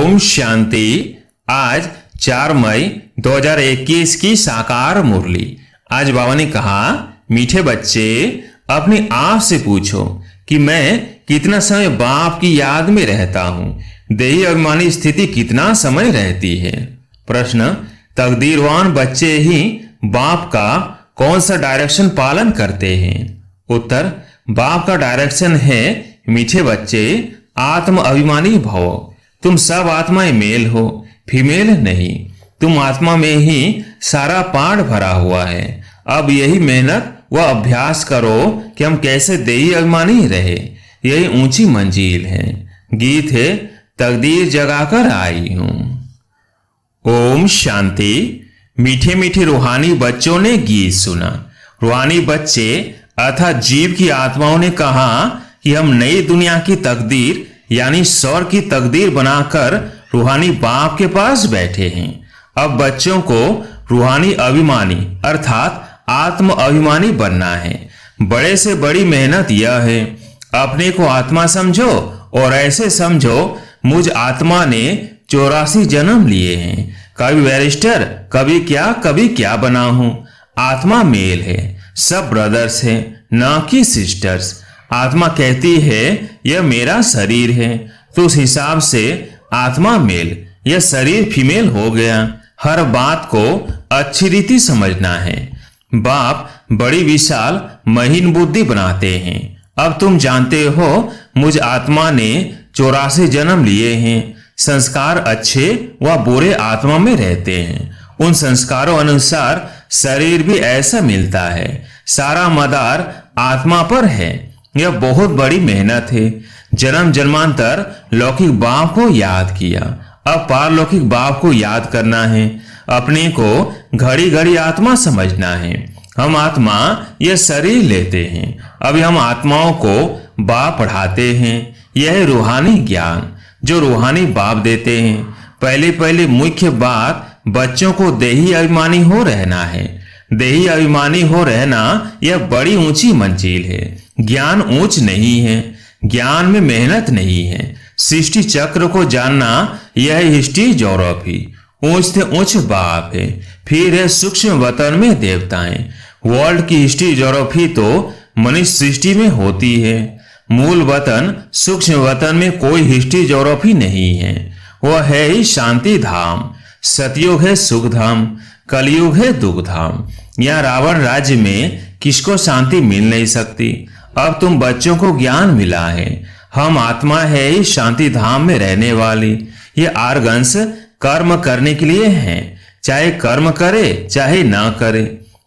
ओम शांति। आज 4 मई 2021 की साकार मुरली। आज बाबा ने कहा, मीठे बच्चे अपने आप से पूछो कि मैं कितना समय बाप की याद में रहता हूं। देही अभिमानी स्थिति कितना समय रहती है। प्रश्न, तकदीरवान बच्चे ही बाप का कौन सा डायरेक्शन पालन करते हैं। उत्तर, बाप का डायरेक्शन है, मीठे बच्चे आत्म अभिमानी भव। तुम सब आत्माएं मेल हो, फीमेल नहीं। तुम आत्मा में ही सारा पाठ भरा हुआ है। अब यही मेहनत व अभ्यास करो कि हम कैसे देही अभिमानी रहे। यही ऊंची मंजिल है। गीत है, तकदीर जगाकर आई हूं। ओम शांति। मीठे मीठे रूहानी बच्चों ने गीत सुना। रूहानी बच्चे अर्थात जीव की आत्माओं ने कहा कि हम नई दुनिया की तकदीर यानी स्वर्ग की तकदीर बनाकर रूहानी बाप के पास बैठे हैं। अब बच्चों को रूहानी अभिमानी अर्थात आत्म अभिमानी बनना है। बड़े से बड़ी मेहनत यह है, अपने को आत्मा समझो और ऐसे समझो मुझ आत्मा ने 84 जन्म लिए हैं। कभी बैरिस्टर, कभी क्या बना हूं। आत्मा मेल है, सब ब्रदर्स हैं, न कि सिस्टर्स। आत्मा कहती है यह मेरा शरीर है, तो उस हिसाब से आत्मा मेल, यह शरीर फीमेल हो गया। हर बात को अच्छी रीति समझना है। बाप बड़ी विशाल महीन बुद्धि बनाते हैं। अब तुम जानते हो मुझ आत्मा ने 84 जन्म लिए हैं। संस्कार अच्छे व बुरे आत्मा में रहते हैं। उन संस्कारों अनुसार शरीर भी ऐसा मिलता है। सारा मदार आत्मा पर है। यह बहुत बड़ी मेहनत है। जन्म जन्मांतर लौकिक बाप को याद किया, अब पारलौकिक बाप को याद करना है। अपने को घड़ी घड़ी आत्मा समझना है। हम आत्मा यह शरीर लेते हैं। अभी हम आत्माओं को बाप पढ़ाते हैं। यह रूहानी ज्ञान जो रूहानी बाप देते हैं। पहले मुख्य बात बच्चों को देही अभिमानी हो रहना है। देही अभिमानी हो रहना यह बड़ी ऊंची मंजिल है। ज्ञान ऊंच नहीं है, ज्ञान में मेहनत नहीं है। सृष्टि चक्र को जानना यह हिस्ट्री ज्योग्राफी। ऊंच से ऊंच बाप है, फिर है सूक्ष्म वतन में देवताएं। वर्ल्ड की हिस्ट्री ज्योग्राफी तो मनुष्य सृष्टि में होती है। मूल वतन सूक्ष्म वतन में कोई हिस्ट्री ज्योग्राफी नहीं है। वह है ही शांति धाम। सतयुग है सुख धाम, कलयुग है दुख धाम। यहाँ रावण राज्य में किसको शांति मिल नहीं सकती। अब तुम बच्चों को ज्ञान मिला है। हम आत्मा है ही शांति धाम में रहने वाली। ये आर्गन्स कर्म करने के लिए हैं, चाहे कर्म करे चाहे ना करे।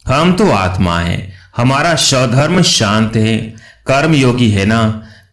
हम तो आत्मा है, हमारा स्वधर्म शांत है। कर्म योगी है ना,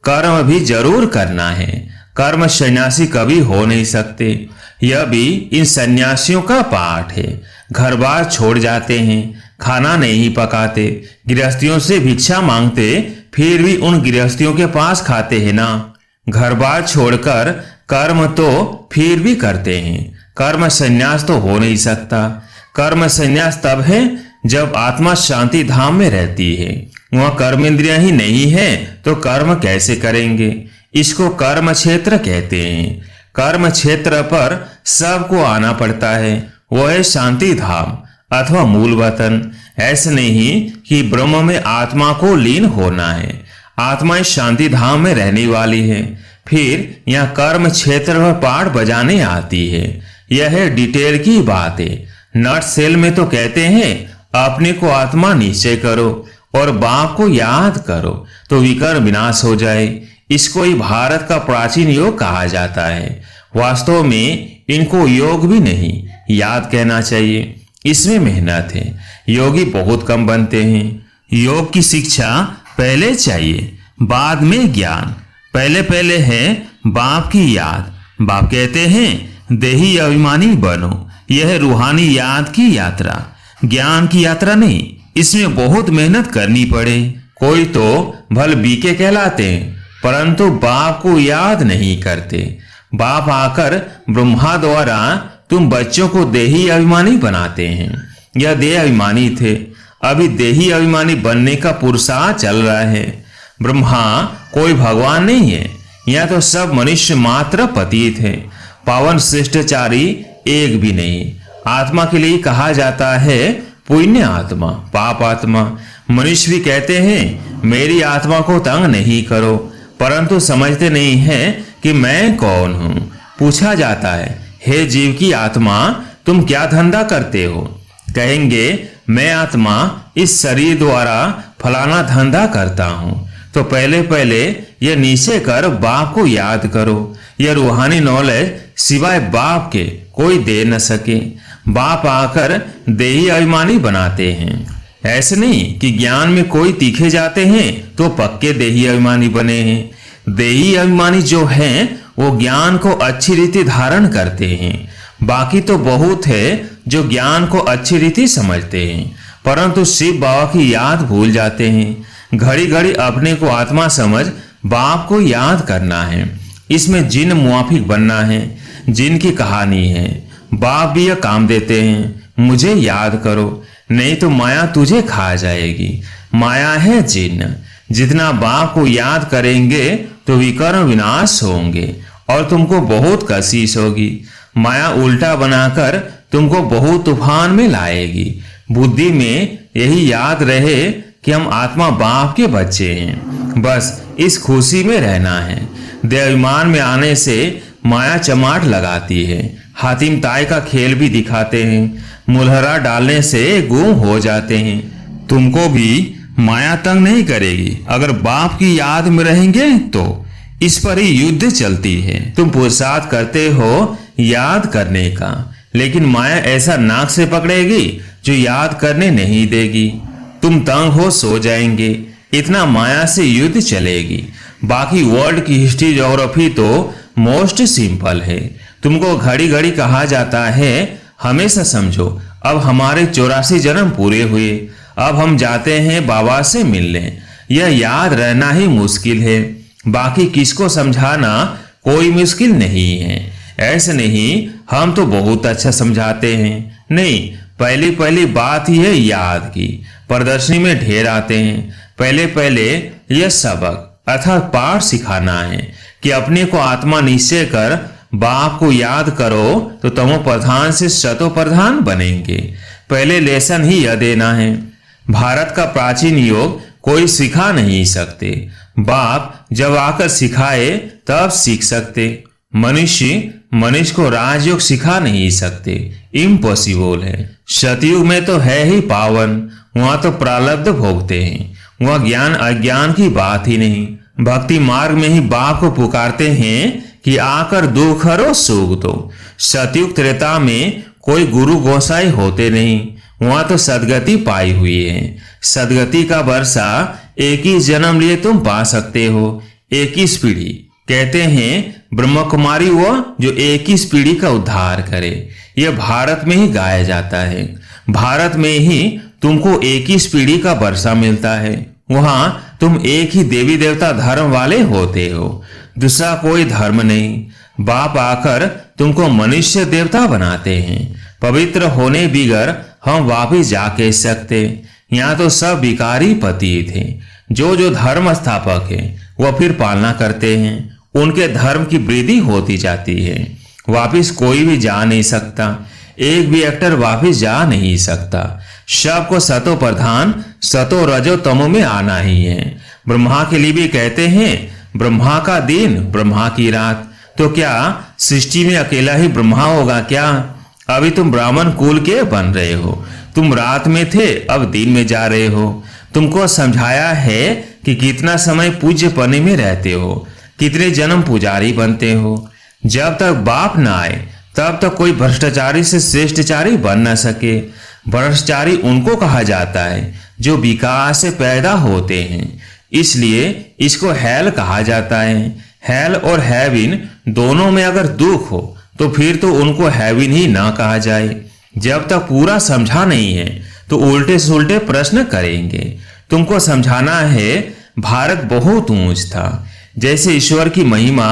कर्म भी जरूर करना है। कर्म सन्यासी कभी हो नहीं सकते। यह भी इन सन्यासियों का पाठ है। घर बार छोड़ जाते हैं, खाना नहीं पकाते, गृहस्थियों से भिक्षा मांगते, फिर भी उन गृहस्थियों के पास खाते हैं ना। घर बार छोड़कर कर्म तो फिर भी करते हैं। कर्म संन्यास तो हो नहीं सकता। कर्म संन्यास तब है जब आत्मा शांति धाम में रहती है। वहां कर्म इंद्रियां ही नहीं है तो कर्म कैसे करेंगे। इसको कर्म क्षेत्र कहते हैं। कर्म क्षेत्र पर सबको आना पड़ता है। वह है शांति धाम अथवा मूल वतन। ऐसे नहीं कि ब्रह्म में आत्मा को लीन होना है। आत्मा इस शांति धाम में रहने वाली है। फिर यहाँ कर्म क्षेत्र में पाठ बजाने आती है। यह है डिटेल की बात है। नट सेल में तो कहते हैं अपने को आत्मा निश्चय करो और बाप को याद करो तो विकर्म विनाश हो जाए। इसको ही भारत का प्राचीन योग कहा जाता है। वास्तव में इनको योग भी नहीं, याद कहना चाहिए। इसमें मेहनत है। योगी बहुत कम बनते हैं। योग की शिक्षा पहले चाहिए, बाद में ज्ञान। पहले है बाप की याद। बाप कहते हैं देही अभिमानी बनो। यह है रूहानी याद की यात्रा, ज्ञान की यात्रा नहीं। इसमें बहुत मेहनत करनी पड़े। कोई तो भल बीके कहलाते हैं परंतु बाप को याद नहीं करते। बाप आकर ब्रह्मा द्वारा तुम बच्चों को देही अभिमानी बनाते हैं। यह देह अभिमानी थे, अभी देही अभिमानी बनने का पुरुषार्थ चल रहा है। ब्रह्मा कोई भगवान नहीं है, यह तो सब मनुष्य मात्र पतित है। पावन शिष्टाचारी एक भी नहीं। आत्मा के लिए कहा जाता है पुण्य आत्मा, पाप आत्मा। मनुष्य भी कहते हैं मेरी आत्मा को तंग नहीं करो, परंतु समझते नहीं है कि मैं कौन हूं। पूछा जाता है हे जीव की आत्मा तुम क्या धंधा करते हो? कहेंगे मैं आत्मा इस शरीर द्वारा फलाना धंधा करता हूं। तो पहले पहले यह नीचे कर बाप को याद करो। यह रूहानी नॉलेज सिवाय बाप के कोई दे न सके। बाप आकर देही अभिमानी बनाते हैं। ऐसे नहीं कि ज्ञान में कोई तीखे जाते हैं तो पक्के देही अभिमानी बने हैं। देही अभिमानी जो हैं वो ज्ञान को अच्छी रीति धारण करते हैं। बाकी तो बहुत है जो ज्ञान को अच्छी रीति समझते हैं, परंतु शिव बाबा की याद भूल जाते हैं। घड़ी घड़ी अपने को आत्मा समझ बाप को याद करना है। इसमें जिन मुआफिक बनना है। जिन की कहानी है। बाप भी यह काम देते हैं, मुझे याद करो नहीं तो माया तुझे खा जाएगी। माया है जिन। जितना बाप को याद करेंगे तो विकर्म विनाश होंगे और तुमको बहुत कशिश होगी। माया उल्टा बनाकर तुमको बहुत तूफान में लाएगी। बुद्धि में यही याद रहे कि हम आत्मा बाप के बच्चे हैं, बस इस खुशी में रहना है। देहाभिमान में आने से माया चमाट लगाती है। हातिम ताई का खेल भी दिखाते हैं। मुलहरा डालने से गुम हो जाते हैं। तुमको भी माया तंग नहीं करेगी अगर बाप की याद में रहेंगे तो। इस पर ही युद्ध चलती है। तुम पुरुषार्थ करते हो याद करने का, लेकिन माया ऐसा नाक से पकड़ेगी जो याद करने नहीं देगी। तुम तंग हो सो जाएंगे। इतना माया से युद्ध चलेगी। बाकी वर्ल्ड की हिस्ट्री ज्योग्राफी तो मोस्ट सिंपल है। तुमको घड़ी घड़ी कहा जाता है हमेशा समझो अब हमारे 84 जन्म पूरे हुए, अब हम जाते हैं बाबा से मिलने। यह याद रहना ही मुश्किल है। बाकी किसको समझाना कोई मुश्किल नहीं है। ऐसे नहीं हम तो बहुत अच्छा समझाते हैं। नहीं, पहली पहली बात ही है याद की। प्रदर्शनी में ढेर आते हैं। पहले पहले यह सबक अर्थात पाठ सिखाना है कि अपने को आत्मा निश्चय कर बाप को याद करो तो तमो प्रधान से शतो प्रधान बनेंगे। पहले लेसन ही यह देना है। भारत का प्राचीन योग कोई सिखा नहीं सकते। बाप जब आकर सिखाए तब सीख सकते। मनुष्य को राजयोग सिखा नहीं सकते, इम्पॉसिबल है। सतयुग में तो है ही पावन, वहां तो प्रारब्ध भोगते हैं। वहां ज्ञान अज्ञान की बात ही नहीं। भक्ति मार्ग में ही बाप को पुकारते हैं कि आकर दुख हरो सुख दो। सतयुग त्रेता में कोई गुरु गोसाई होते नहीं। वहां तो सदगति पाई हुई है। सदगति का वर्षा 21 जन्म लिए तुम पा सकते हो। 21 पीढ़ी कहते हैं ब्रह्म कुमारी वो जो 21 पीढ़ी का उद्धार करे। यह भारत में ही गाया जाता है। भारत में ही तुमको 21 पीढ़ी का वर्षा मिलता है। वहां तुम एक ही देवी देवता धर्म वाले होते हो, दूसरा कोई धर्म नहीं। बाप आकर तुमको मनुष्य देवता बनाते हैं। पवित्र होने बिगर हम वापिस जा के सकते। यहाँ तो सब विकारी पति थे। जो धर्म स्थापक है वह फिर पालना करते हैं। उनके धर्म की वृद्धि होती जाती है। वापिस कोई भी जा नहीं सकता। एक भी एक्टर वापिस जा नहीं सकता। सबको सतो प्रधान सतो रजो तमो में आना ही है। ब्रह्मा के लिए भी कहते हैं ब्रह्मा का दिन ब्रह्मा की रात। तो क्या सृष्टि में अकेला ही ब्रह्मा होगा क्या? अभी तुम ब्राह्मण कुल के बन रहे हो। तुम रात में थे अब दिन में जा रहे हो। तुमको समझाया है कि कितना समय पूज्य पने में रहते हो, कितने जन्म पुजारी बनते हो। जब तक बाप ना आए तब तक कोई भ्रष्टाचारी से श्रेष्ठचारी बन न सके। भ्रष्टाचारी उनको कहा जाता है जो विकास से पैदा होते हैं। इसलिए इसको हेल कहा जाता है। हेल और हेविन दोनों में अगर दुख हो तो फिर तो उनको हेविन ही ना कहा जाए। जब तक पूरा समझा नहीं है तो उल्टे सुल्टे प्रश्न करेंगे। तुमको समझाना है भारत बहुत ऊंच था। जैसे ईश्वर की महिमा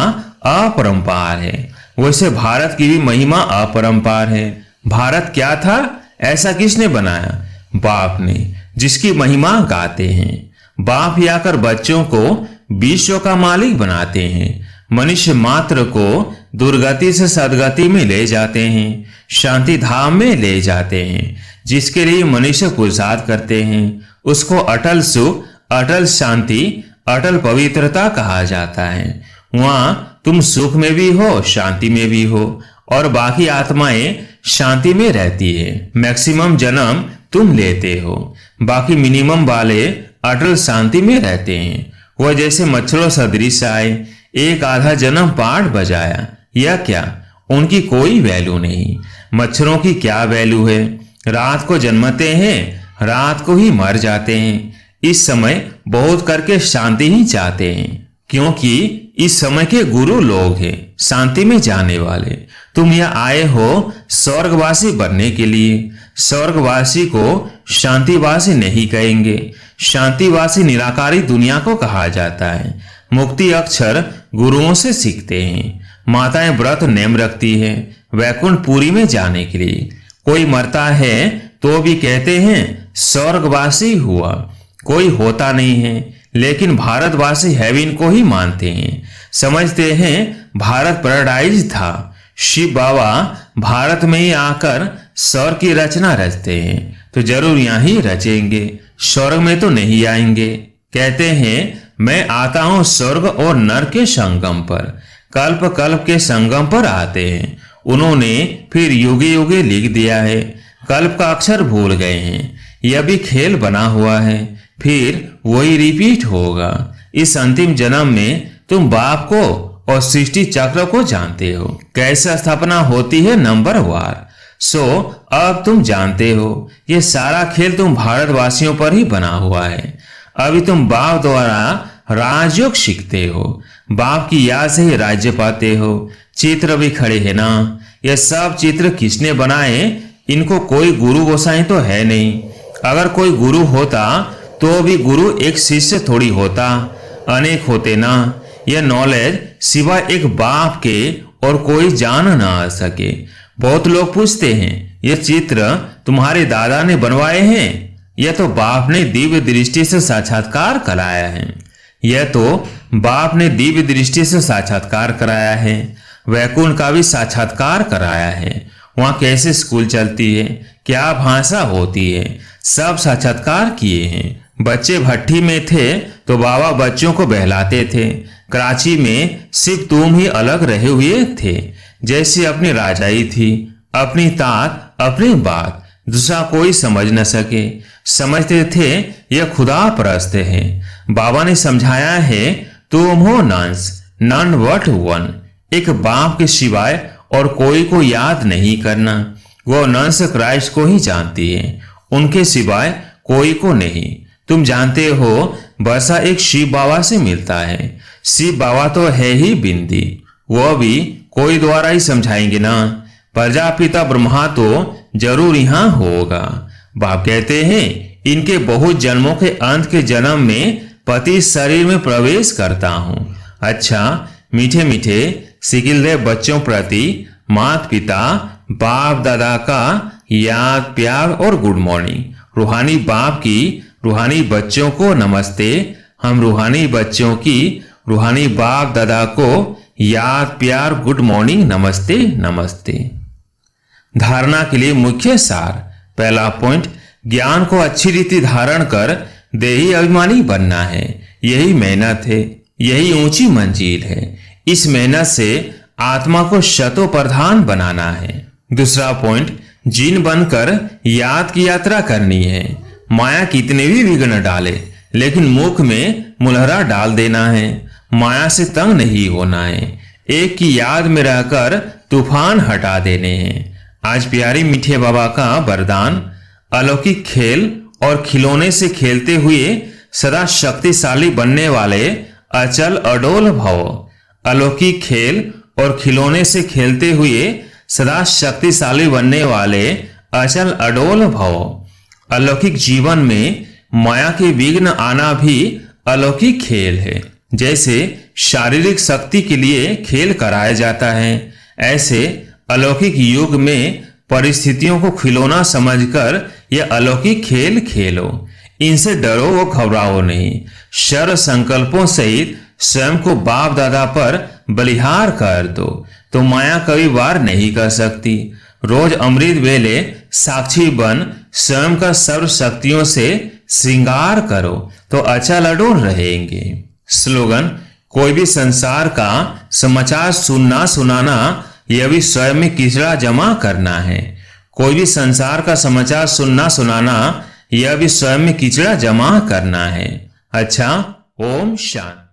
अपरंपार है वैसे भारत की भी महिमा अपरंपार है। भारत क्या था ऐसा किसने बनाया? बाप ने, जिसकी महिमा गाते हैं। बाप ही आकर बच्चों को विश्व का मालिक बनाते हैं। मनुष्य मात्र को दुर्गति से सदगति में ले जाते हैं, शांति धाम में ले जाते हैं। जिसके लिए मनुष्य पुरुषार्थ करते हैं उसको अटल सुख, अटल शांति, अटल पवित्रता कहा जाता है। वहां तुम सुख में भी हो, शांति में भी हो, और बाकी आत्माएं शांति में रहती है। मैक्सिमम जन्म तुम लेते हो, बाकी मिनिमम वाले अटल शांति में रहते हैं। वह जैसे मच्छरों सदृश आए, एक आधा जन्म पाठ बजाया, यह क्या, उनकी कोई वैल्यू नहीं। मच्छरों की क्या वैल्यू है, रात को जन्मते हैं, रात को ही मर जाते हैं। इस समय बहुत करके शांति ही चाहते हैं, क्योंकि इस समय के गुरु लोग हैं शांति में जाने वाले। तुम यह आए हो स्वर्गवासी बनने के लिए। स्वर्गवासी को शांतिवासी नहीं कहेंगे, शांतिवासी निराकारी दुनिया को कहा जाता है। मुक्ति अक्षर गुरुओं से सीखते हैं। माताएं व्रत नेम रखती है वैकुंठपुरी में जाने के लिए। कोई मरता है तो भी कहते हैं स्वर्गवासी हुआ, कोई होता नहीं है, लेकिन भारतवासी हेवन को ही मानते हैं, समझते हैं भारत पैराडाइज था। शिव बाबा भारत में ही आकर स्वर्ग की रचना रचते हैं तो जरूर यहाँ ही रचेंगे, स्वर्ग में तो नहीं आएंगे। कहते हैं मैं आता हूं स्वर्ग और नरक के संगम पर, कल्प कल्प के संगम पर आते हैं। उन्होंने फिर युगे युगे लिख दिया है, कल्प का अक्षर भूल गए हैं। यह भी खेल बना हुआ है, फिर वही रिपीट होगा। इस अंतिम जन्म में तुम बाप को और सृष्टि चक्र को जानते हो, कैसे स्थापना होती है नंबर वार। सो अब तुम जानते हो ये सारा खेल तुम भारतवासियों पर ही बना हुआ है। अभी तुम बाप द्वारा राजयोग सीखते हो, बाप की याद से ही राज्य पाते हो। चित्र भी खड़े है ना, ये सब चित्र किसने बनाए, इनको कोई गुरु गोसाई तो है नहीं। अगर कोई गुरु होता तो भी गुरु एक शिष्य थोड़ी होता, अनेक होते ना। यह नॉलेज सिवा एक बाप के और कोई जान ना आ सके। बहुत लोग पूछते हैं ये चित्र तुम्हारे दादा ने बनवाए हैं, यह तो बाप ने दिव्य दृष्टि से साक्षात्कार कराया है। यह तो बाप ने दिव्य दृष्टि से साक्षात्कार कराया है, वैकुंठ का भी साक्षात्कार कराया है। वहां कैसे स्कूल चलती है, क्या भाषा होती है, सब साक्षात्कार किए हैं। बच्चे भट्टी में थे तो बाबा बच्चों को बहलाते थे। कराची में सिर्फ तुम ही अलग रहे हुए थे, जैसे अपनी राजाई थी, अपनी तात, अपनी बात, दूसरा कोई समझ न सके। समझते थे यह खुदा परस्त है। बाबा ने समझाया है तुम हो नंस, नन वट वन, एक बाप के सिवाय और कोई को याद नहीं करना। वो नंस क्राइस्ट को ही जानती है, उनके सिवाय कोई को नहीं। तुम जानते हो वर्षा एक शिव बाबा से मिलता है। शिव बाबा तो है ही बिंदी, वो भी कोई द्वारा ही समझाएंगे ना। प्रजापिता ब्रह्मा तो जरूर यहाँ होगा। बाप कहते हैं इनके बहुत जन्मों के अंत के जन्म में पति शरीर में प्रवेश करता हूँ। अच्छा मीठे मीठे सिकिलदेव बच्चों प्रति माता पिता बाप दादा का याद प्यार और गुड मॉर्निंग। रूहानी बाप की रूहानी बच्चों को नमस्ते। हम रूहानी बच्चों की रूहानी बाप दादा को याद प्यार गुड मॉर्निंग नमस्ते नमस्ते। धारणा के लिए मुख्य सार। पहला पॉइंट, ज्ञान को अच्छी रीति धारण कर देही अभिमानी बनना है। यही मेहनत है, यही ऊंची मंजिल है। इस मेहनत से आत्मा को शतो प्रधान बनाना है। दूसरा पॉइंट, जिन बनकर याद की यात्रा करनी है। माया कितने भी विघ्न डाले लेकिन मुख में मुलहरा डाल देना है। माया से तंग नहीं होना है, एक की याद में रहकर तूफान हटा देने हैं। आज प्यारी मीठे बाबा का वरदान, अलौकिक खेल और खिलौने से खेलते हुए सदा शक्तिशाली बनने वाले अचल अडोल भव। अलौकिक खेल और खिलौने से खेलते हुए सदा शक्तिशाली बनने वाले अचल अडोल भव। अलौकिक जीवन में माया के विघ्न आना भी अलौकिक खेल है। जैसे शारीरिक शक्ति के लिए खेल कराया जाता है, ऐसे अलौकिक युग में परिस्थितियों को खिलौना समझकर यह अलौकिक खेल खेलो। इनसे डरो व घबराओ नहीं। सर्व संकल्पों सहित स्वयं को बाप दादा पर बलिहार कर दो तो माया कभी वार नहीं कर सकती। रोज अमृत वेले साक्षी बन स्वयं का सर्व शक्तियों से श्रृंगार करो तो अचल अडोल रहेंगे। स्लोगन: कोई भी संसार का समाचार सुनना सुनाना यह भी स्वयं में किचड़ा जमा करना है। कोई भी संसार का समाचार सुनना सुनाना यह भी स्वयं में किचड़ा जमा करना है। अच्छा, ओम शांति।